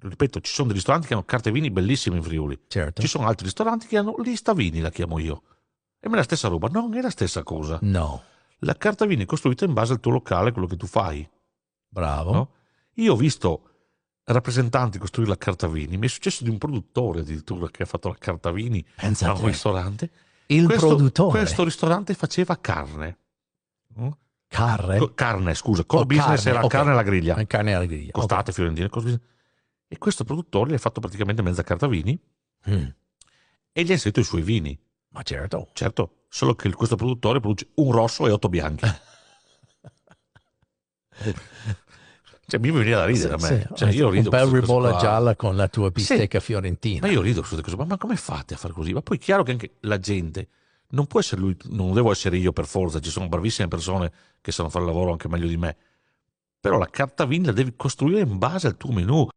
ripeto, ci sono dei ristoranti che hanno carte vini bellissime in Friuli. Certo. Ci sono altri ristoranti che hanno lista vini, la chiamo io. E me è la stessa roba. Non è la stessa cosa. No. La carta vini è costruita in base al tuo locale, quello che tu fai. Bravo. No? Io ho visto rappresentanti costruire la carta vini. Mi è successo di un produttore addirittura che ha fatto la carta vini Pensa a a un te. ristorante. Il produttore. Questo ristorante faceva carne. Carne, scusa. Core business era carne alla griglia. Carne alla griglia. Costate, fiorentine, cose. E questo produttore gli ha fatto praticamente mezza carta vini e gli ha inserito i suoi vini. Ma certo. Certo, solo che questo produttore produce un rosso e 8 bianchi. Cioè, mi veniva da ridere a me. Cioè, io rido un bel queste cose ribolla qua. gialla con la tua bistecca fiorentina. Ma io rido su queste cose, ma come fate a fare così? Ma poi è chiaro che anche la gente, non può essere lui, non devo essere io per forza, ci sono bravissime persone che sanno fare il lavoro anche meglio di me, però la carta vini la devi costruire in base al tuo menù.